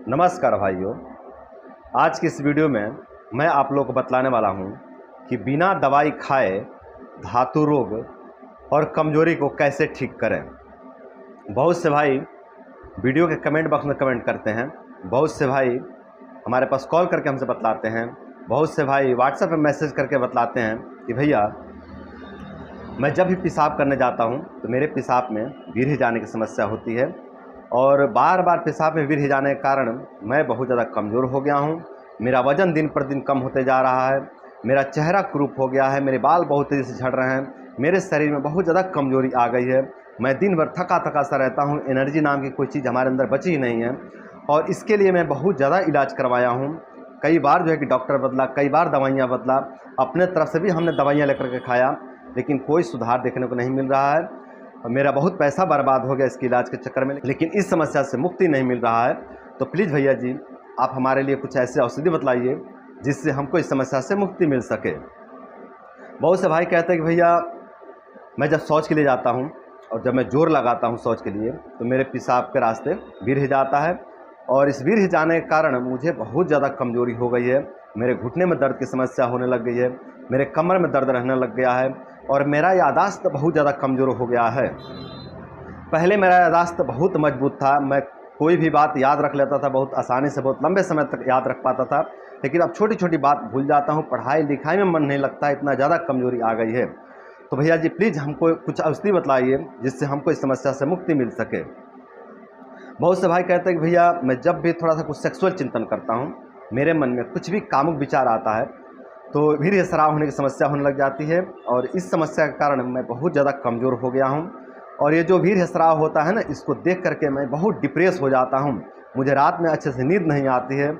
नमस्कार भाइयों। आज की इस वीडियो में मैं आप लोगों को बतलाने वाला हूं कि बिना दवाई खाए धातु रोग और कमजोरी को कैसे ठीक करें। बहुत से भाई वीडियो के कमेंट बॉक्स में कमेंट करते हैं, बहुत से भाई हमारे पास कॉल करके हमसे बतलाते हैं, बहुत से भाई व्हाट्सएप पे मैसेज करके बतलाते हैं कि भैया मैं जब भी पेशाब करने जाता हूं तो मेरे पेशाब में गिर जाने की समस्या होती है और बार बार पेशाब में गिर जाने के कारण मैं बहुत ज़्यादा कमज़ोर हो गया हूं। मेरा वज़न दिन पर दिन कम होते जा रहा है, मेरा चेहरा क्रूप हो गया है, मेरे बाल बहुत तेज़ी से झड़ रहे हैं, मेरे शरीर में बहुत ज़्यादा कमज़ोरी आ गई है। मैं दिन भर थका थका सा रहता हूँ, एनर्जी नाम की कोई चीज़ हमारे अंदर बची ही नहीं है। और इसके लिए मैं बहुत ज़्यादा इलाज करवाया हूँ। कई बार जो है कि डॉक्टर बदला, कई बार दवाइयाँ बदला, अपने तरफ से भी हमने दवाइयाँ लेकर के खाया, लेकिन कोई सुधार देखने को नहीं मिल रहा है। मेरा बहुत पैसा बर्बाद हो गया इसके इलाज के चक्कर में, लेकिन इस समस्या से मुक्ति नहीं मिल रहा है। तो प्लीज़ भैया जी, आप हमारे लिए कुछ ऐसे औषधि बतलाइए जिससे हमको इस समस्या से मुक्ति मिल सके। बहुत से भाई कहते हैं कि भैया मैं जब शौच के लिए जाता हूँ और जब मैं जोर लगाता हूँ शौच के लिए तो मेरे पेशाब के रास्ते गिर जाता है और इस गिर जाने के कारण मुझे बहुत ज़्यादा कमज़ोरी हो गई है। मेरे घुटने में दर्द की समस्या होने लग गई है, मेरे कमर में दर्द रहने लग गया है और मेरा याददाश्त बहुत ज़्यादा कमज़ोर हो गया है। पहले मेरा याददाश्त बहुत मजबूत था, मैं कोई भी बात याद रख लेता था बहुत आसानी से, बहुत लंबे समय तक याद रख पाता था, लेकिन अब छोटी छोटी बात भूल जाता हूँ, पढ़ाई लिखाई में मन नहीं लगता, इतना ज़्यादा कमज़ोरी आ गई है। तो भैया जी प्लीज़ हमको कुछ औषधि बतलाइए जिससे हमको इस समस्या से मुक्ति मिल सके। बहुत से भाई कहते हैं कि भैया मैं जब भी थोड़ा सा कुछ सेक्सुअल चिंतन करता हूँ, मेरे मन में कुछ भी कामुक विचार आता है तो वीर्य स्राव होने की समस्या होने लग जाती है और इस समस्या के कारण मैं बहुत ज़्यादा कमज़ोर हो गया हूँ। और ये जो वीर्य स्राव होता है ना, इसको देख करके मैं बहुत डिप्रेस हो जाता हूँ। मुझे रात में अच्छे से नींद नहीं आती है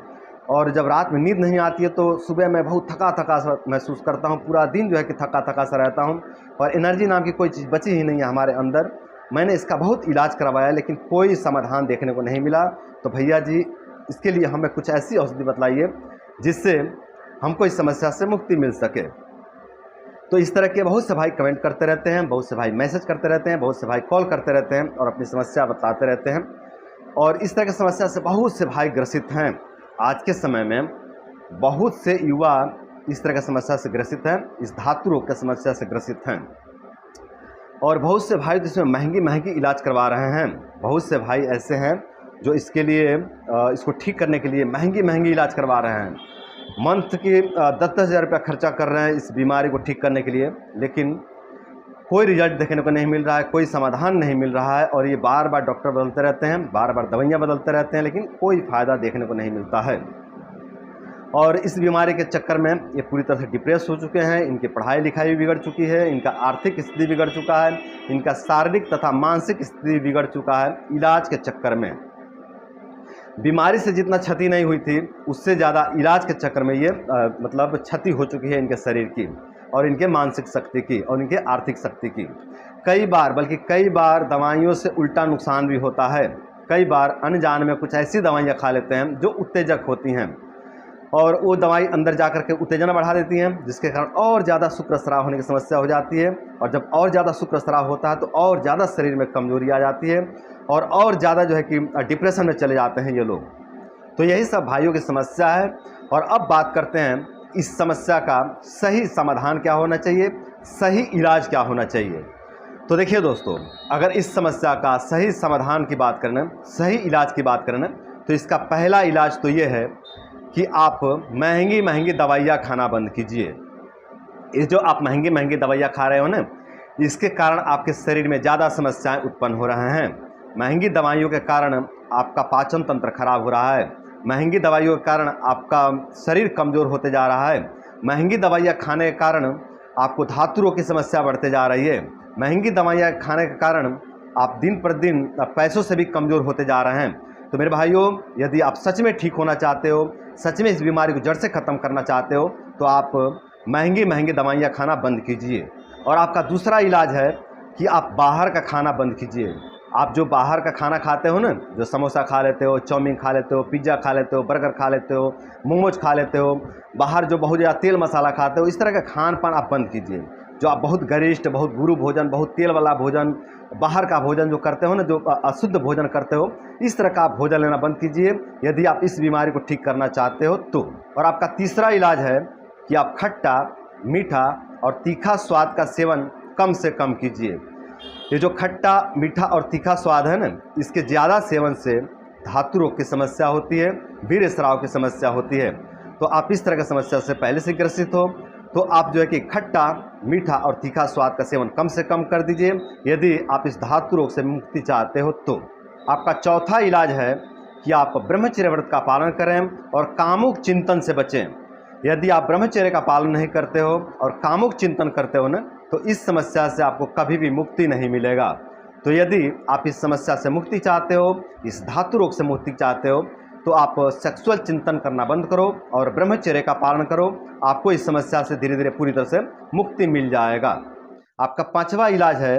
और जब रात में नींद नहीं आती है तो सुबह मैं बहुत थका थका सा महसूस करता हूँ, पूरा दिन जो है कि थका थका सा रहता हूँ और एनर्जी नाम की कोई चीज़ बची ही नहीं है हमारे अंदर। मैंने इसका बहुत इलाज करवाया लेकिन कोई समाधान देखने को नहीं मिला। तो भैया जी इसके लिए हमें कुछ ऐसी औषधि बतलाइए जिससे हमको इस समस्या से मुक्ति मिल सके। तो इस तरह के बहुत से भाई कमेंट करते रहते हैं, बहुत से भाई मैसेज करते रहते हैं, बहुत से भाई कॉल करते रहते हैं और अपनी समस्या बताते रहते हैं और इस तरह की समस्या से बहुत से भाई ग्रसित हैं। आज के समय में बहुत से युवा इस तरह की समस्या से ग्रसित हैं, इस धातु रोग की समस्या से ग्रसित हैं और बहुत से भाई जिसमें महंगी महंगी इलाज करवा रहे हैं। बहुत से भाई ऐसे हैं जो इसके लिए इसको ठीक करने के लिए महंगी महंगी इलाज करवा रहे हैं, मंथ के 10-10 हज़ार रुपया खर्चा कर रहे हैं इस बीमारी को ठीक करने के लिए, लेकिन कोई रिजल्ट देखने को नहीं मिल रहा है, कोई समाधान नहीं मिल रहा है और ये बार बार डॉक्टर बदलते रहते हैं, बार बार दवाइयाँ बदलते रहते हैं, लेकिन कोई फ़ायदा देखने को नहीं मिलता है। और इस बीमारी के चक्कर में ये पूरी तरह से डिप्रेस हो चुके हैं, इनकी पढ़ाई लिखाई भी बिगड़ चुकी है, इनका आर्थिक स्थिति बिगड़ चुका है, इनका शारीरिक तथा मानसिक स्थिति बिगड़ चुका है। इलाज के चक्कर में बीमारी से जितना क्षति नहीं हुई थी उससे ज़्यादा इलाज के चक्कर में ये मतलब क्षति हो चुकी है इनके शरीर की और इनके मानसिक शक्ति की और इनके आर्थिक शक्ति की। कई बार, बल्कि कई बार दवाइयों से उल्टा नुकसान भी होता है। कई बार अनजान में कुछ ऐसी दवाइयाँ खा लेते हैं जो उत्तेजक होती हैं और वो दवाई अंदर जा कर के उत्तेजना बढ़ा देती हैं, जिसके कारण और ज़्यादा शुक्र स्राव होने की समस्या हो जाती है और जब और ज़्यादा शुक्र स्राव होता है तो और ज़्यादा शरीर में कमजोरी आ जाती है और ज़्यादा जो है कि डिप्रेशन में चले जाते हैं ये लोग। तो यही सब भाइयों की समस्या है। और अब बात करते हैं इस समस्या का सही समाधान क्या होना चाहिए, सही इलाज क्या होना चाहिए। तो देखिए दोस्तों, अगर इस समस्या का सही समाधान की बात करें, सही इलाज की बात करें तो इसका पहला इलाज तो ये है कि आप महंगी महंगी दवाइयाँ खाना बंद कीजिए। ये जो आप महंगी महंगी दवाइयाँ खा रहे हो ना, इसके कारण आपके शरीर में ज़्यादा समस्याएं उत्पन्न हो रहे हैं। महंगी दवाइयों के कारण आपका पाचन तंत्र खराब हो रहा है, महंगी दवाइयों के कारण आपका शरीर कमज़ोर होते जा रहा है, महंगी दवाइयाँ खाने के कारण आपको धातु रोग की समस्या बढ़ते जा रही है, महंगी दवाइयाँ खाने के कारण आप दिन पर दिन पैसों से भी कमज़ोर होते जा रहे हैं। तो मेरे भाइयों, यदि आप सच में ठीक होना चाहते हो, सच में इस बीमारी को जड़ से ख़त्म करना चाहते हो तो आप महंगी महंगी दवाइयाँ खाना बंद कीजिए। और आपका दूसरा इलाज है कि आप बाहर का खाना बंद कीजिए। आप जो बाहर का खाना खाते हो ना, जो समोसा खा लेते हो, चाउमीन खा लेते हो, पिज़्ज़ा खा लेते हो, बर्गर खा लेते हो, मोमोज खा लेते हो, बाहर जो बहुत ज़्यादा तेल मसाला खाते हो, इस तरह का खान पान आप बंद कीजिए। जो आप बहुत गरिष्ठ, बहुत गुरु भोजन, बहुत तेल वाला भोजन, बाहर का भोजन जो करते हो ना, जो अशुद्ध भोजन करते हो, इस तरह का आप भोजन लेना बंद कीजिए यदि आप इस बीमारी को ठीक करना चाहते हो तो। और आपका तीसरा इलाज है कि आप खट्टा, मीठा और तीखा स्वाद का सेवन कम से कम कीजिए। ये जो खट्टा, मीठा और तीखा स्वाद है ना, इसके ज़्यादा सेवन से धातु रोग की समस्या होती है, वीर्य स्राव की समस्या होती है। तो आप इस तरह की समस्या से पहले से ग्रसित हो तो आप जो है कि खट्टा, मीठा और तीखा स्वाद का सेवन कम से कम कर दीजिए यदि आप इस धातु रोग से मुक्ति चाहते हो तो। आपका चौथा इलाज है कि आप ब्रह्मचर्य व्रत का पालन करें और कामुक चिंतन से बचें। यदि आप ब्रह्मचर्य का पालन नहीं करते हो और कामुक चिंतन करते हो ना, तो इस समस्या से आपको कभी भी मुक्ति नहीं मिलेगा। तो यदि आप इस समस्या से मुक्ति चाहते हो, इस धातु रोग से मुक्ति चाहते हो, तो आप सेक्सुअल चिंतन करना बंद करो और ब्रह्मचर्य का पालन करो। आपको इस समस्या से धीरे धीरे पूरी तरह से मुक्ति मिल जाएगा। आपका पांचवा इलाज है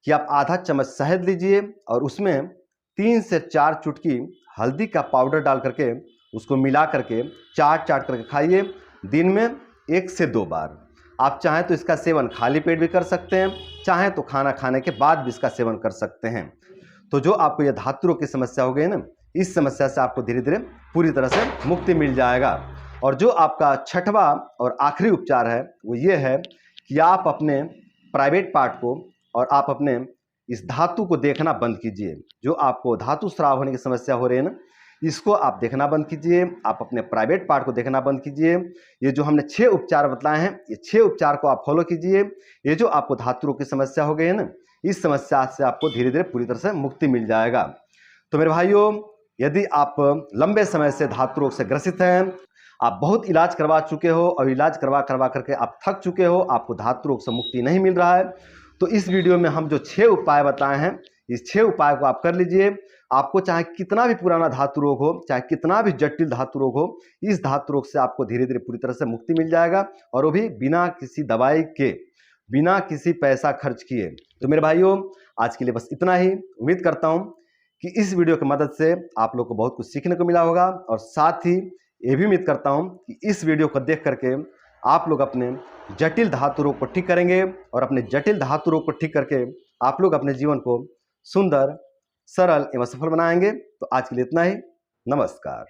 कि आप आधा चम्मच शहद लीजिए और उसमें 3 से 4 चुटकी हल्दी का पाउडर डाल करके उसको मिला करके चाट करके खाइए। दिन में 1 से 2 बार। आप चाहें तो इसका सेवन खाली पेट भी कर सकते हैं, चाहें तो खाना खाने के बाद भी इसका सेवन कर सकते हैं। तो जो आपको यह धातु रोग की समस्या हो गई ना, इस समस्या से आपको धीरे धीरे पूरी तरह से मुक्ति मिल जाएगा। और जो आपका छठवां और आखिरी उपचार है वो ये है कि आप अपने प्राइवेट पार्ट को और आप अपने इस धातु को देखना बंद कीजिए। जो आपको धातु स्राव होने की समस्या हो रही है ना, इसको आप देखना बंद कीजिए। आप अपने प्राइवेट पार्ट को देखना बंद कीजिए। ये जो हमने 6 उपचार बतलाए हैं, ये 6 उपचार को आप फॉलो कीजिए। ये जो आपको धातु रोग की समस्या हो गई है ना, इस समस्या से आपको धीरे धीरे पूरी तरह से मुक्ति मिल जाएगा। तो मेरे भाइयों, यदि आप लंबे समय से धातु रोग से ग्रसित हैं, आप बहुत इलाज करवा चुके हो और इलाज करवा करके आप थक चुके हो, आपको धातु रोग से मुक्ति नहीं मिल रहा है, तो इस वीडियो में हम जो 6 उपाय बताए हैं, इस 6 उपाय को आप कर लीजिए। आपको चाहे कितना भी पुराना धातु रोग हो, चाहे कितना भी जटिल धातु रोग हो, इस धातु रोग से आपको धीरे धीरे पूरी तरह से मुक्ति मिल जाएगा, और वो भी बिना किसी दवाई के, बिना किसी पैसा खर्च किए। तो मेरे भाइयों, आज के लिए बस इतना ही। उम्मीद करता हूँ कि इस वीडियो की मदद से आप लोग को बहुत कुछ सीखने को मिला होगा, और साथ ही ये भी उम्मीद करता हूँ कि इस वीडियो को देख करके आप लोग अपने जटिल धातु रोग को ठीक करेंगे, और अपने जटिल धातु रोग को ठीक करके आप लोग अपने जीवन को सुंदर, सरल एवं सफल बनाएंगे। तो आज के लिए इतना ही। नमस्कार।